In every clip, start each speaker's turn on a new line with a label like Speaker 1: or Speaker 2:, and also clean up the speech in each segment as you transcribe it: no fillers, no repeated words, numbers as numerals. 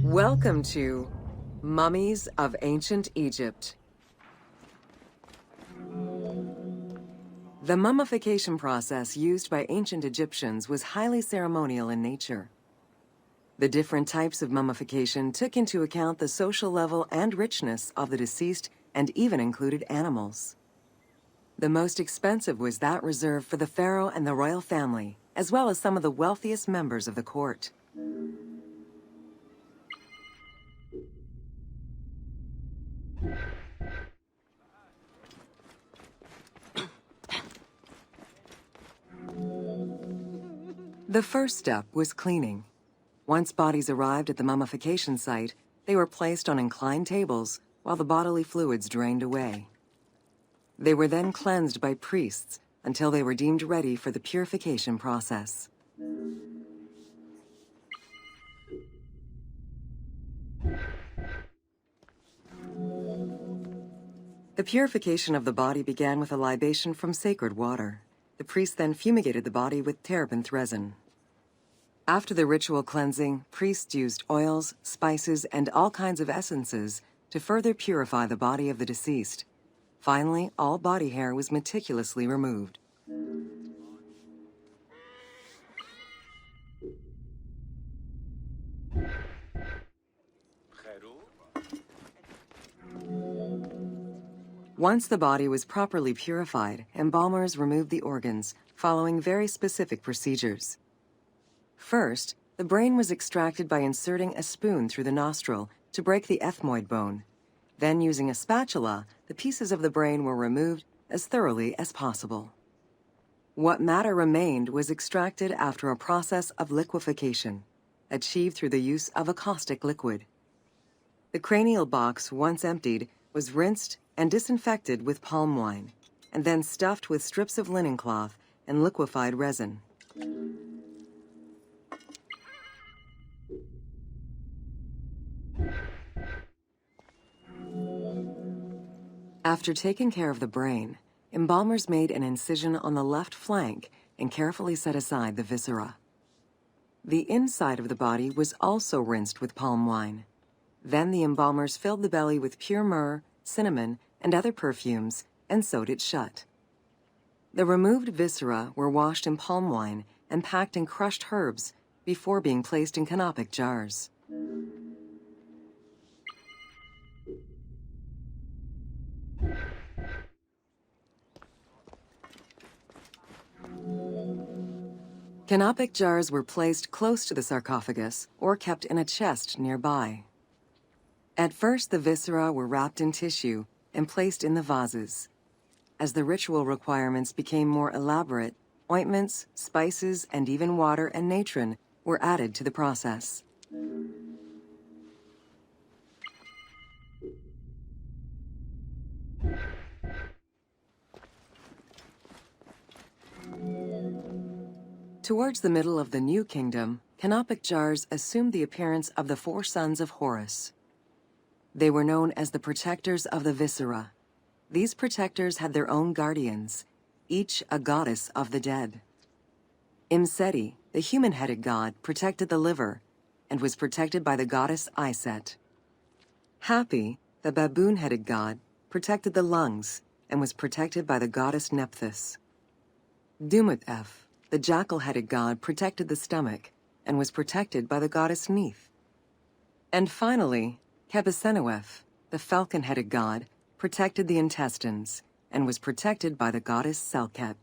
Speaker 1: Welcome to Mummies of Ancient Egypt. The mummification process used by ancient Egyptians was highly ceremonial in nature. The different types of mummification took into account the social level and richness of the deceased and even included animals. The most expensive was that reserved for the pharaoh and the royal family, as well as some of the wealthiest members of the court. The first step was cleaning. Once bodies arrived at the mummification site, they were placed on inclined tables while the bodily fluids drained away. They were then cleansed by priests until they were deemed ready for the purification process. The purification of the body began with a libation from sacred water. The priest then fumigated the body with terebinth resin. After the ritual cleansing, priests used oils, spices, and all kinds of essences to further purify the body of the deceased. Finally, all body hair was meticulously removed. Once the body was properly purified, embalmers removed the organs, following very specific procedures. First, the brain was extracted by inserting a spoon through the nostril to break the ethmoid bone. Then, using a spatula, the pieces of the brain were removed as thoroughly as possible. What matter remained was extracted after a process of liquefaction, achieved through the use of a caustic liquid. The cranial box, once emptied, was rinsed and disinfected with palm wine, and then stuffed with strips of linen cloth and liquefied resin. After taking care of the brain, embalmers made an incision on the left flank and carefully set aside the viscera. The inside of the body was also rinsed with palm wine. Then the embalmers filled the belly with pure myrrh, cinnamon, and other perfumes and sewed it shut. The removed viscera were washed in palm wine and packed in crushed herbs before being placed in canopic jars. Canopic jars were placed close to the sarcophagus or kept in a chest nearby. At first, the viscera were wrapped in tissue and placed in the vases. As the ritual requirements became more elaborate, ointments, spices, and even water and natron were added to the process. Towards the middle of the New Kingdom, canopic jars assumed the appearance of the 4 sons of Horus. They were known as the protectors of the viscera. These protectors had their own guardians, each a goddess of the dead. Imseti, the human-headed god, protected the liver and was protected by the goddess Iset. Hapi, the baboon-headed god, protected the lungs and was protected by the goddess Nephthys. Dumut-F, the jackal-headed god, protected the stomach and was protected by the goddess Neith. And finally, Kebesenuef, the falcon-headed god, protected the intestines and was protected by the goddess Selket.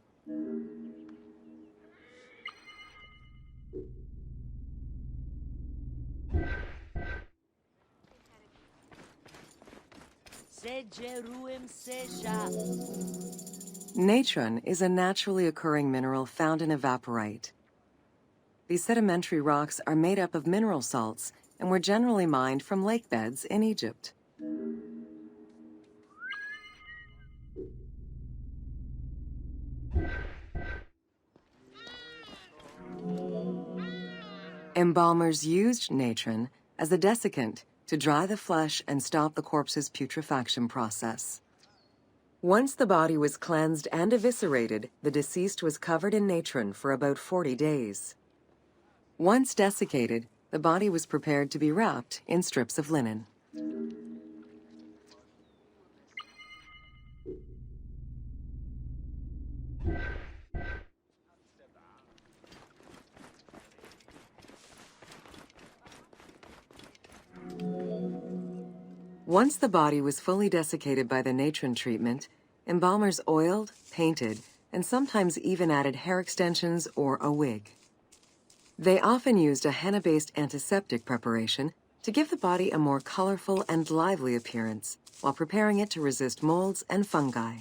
Speaker 1: Natron is a naturally occurring mineral found in evaporite. These sedimentary rocks are made up of mineral salts and were generally mined from lake beds in Egypt. Embalmers used natron as a desiccant to dry the flesh and stop the corpse's putrefaction process. Once the body was cleansed and eviscerated, the deceased was covered in natron for about 40 days. Once desiccated, the body was prepared to be wrapped in strips of linen. Once the body was fully desiccated by the natron treatment, embalmers oiled, painted, and sometimes even added hair extensions or a wig. They often used a henna-based antiseptic preparation to give the body a more colorful and lively appearance while preparing it to resist molds and fungi.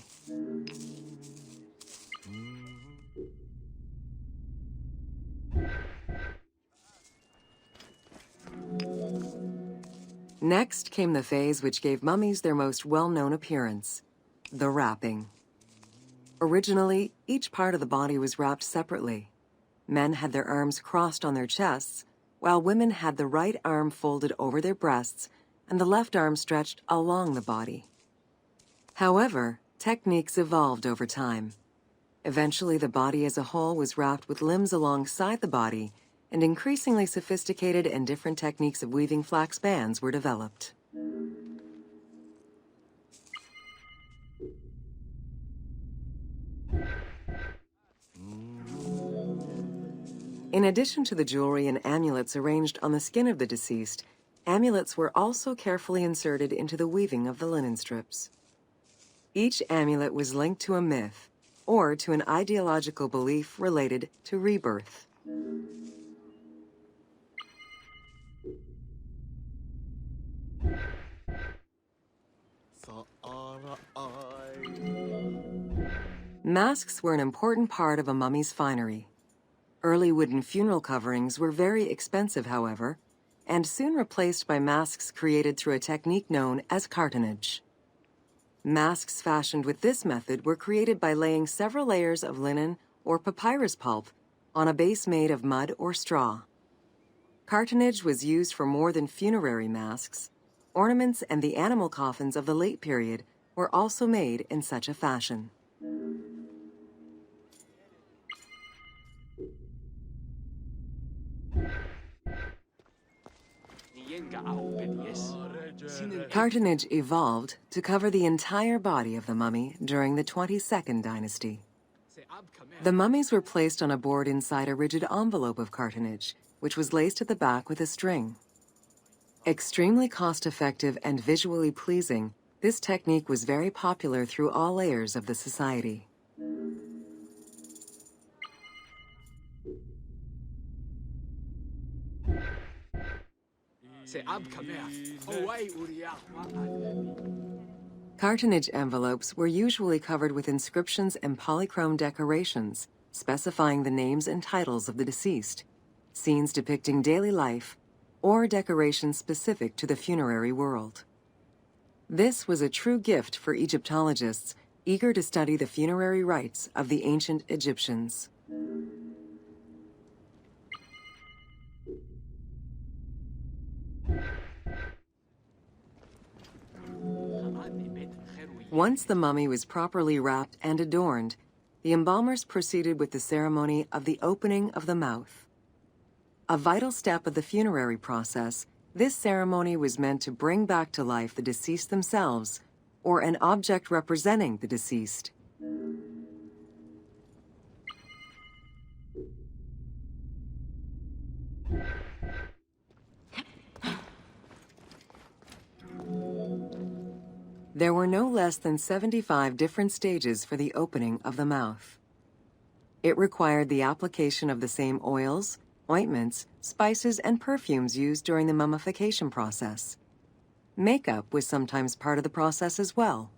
Speaker 1: Next came the phase which gave mummies their most well-known appearance, the wrapping. Originally, each part of the body was wrapped separately. Men had their arms crossed on their chests, while women had the right arm folded over their breasts and the left arm stretched along the body. However, techniques evolved over time. Eventually, the body as a whole was wrapped with limbs alongside the body, and increasingly sophisticated and different techniques of weaving flax bands were developed. In addition to the jewelry and amulets arranged on the skin of the deceased, amulets were also carefully inserted into the weaving of the linen strips. Each amulet was linked to a myth, or to an ideological belief related to rebirth. Masks were an important part of a mummy's finery. Early wooden funeral coverings were very expensive, however, and soon replaced by masks created through a technique known as cartonage. Masks fashioned with this method were created by laying several layers of linen or papyrus pulp on a base made of mud or straw. Cartonage was used for more than funerary masks. Ornaments and the animal coffins of the late period were also made in such a fashion. Cartonage evolved to cover the entire body of the mummy during the 22nd dynasty. The mummies were placed on a board inside a rigid envelope of cartonage, which was laced at the back with a string. Extremely cost-effective and visually pleasing, this technique was very popular through all layers of the society. Cartonage envelopes were usually covered with inscriptions and polychrome decorations, specifying the names and titles of the deceased, scenes depicting daily life, or decorations specific to the funerary world. This was a true gift for Egyptologists eager to study the funerary rites of the ancient Egyptians. Once the mummy was properly wrapped and adorned, the embalmers proceeded with the ceremony of the opening of the mouth. A vital step of the funerary process, this ceremony was meant to bring back to life the deceased themselves, or an object representing the deceased. There were no less than 75 different stages for the opening of the mouth. It required the application of the same oils, ointments, spices, and perfumes used during the mummification process. Makeup was sometimes part of the process as well.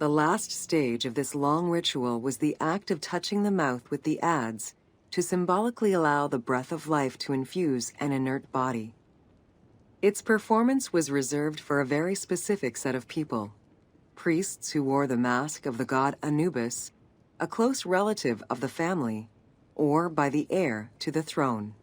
Speaker 1: The last stage of this long ritual was the act of touching the mouth with the adze to symbolically allow the breath of life to infuse an inert body. Its performance was reserved for a very specific set of people: priests who wore the mask of the god Anubis, a close relative of the family, or by the heir to the throne.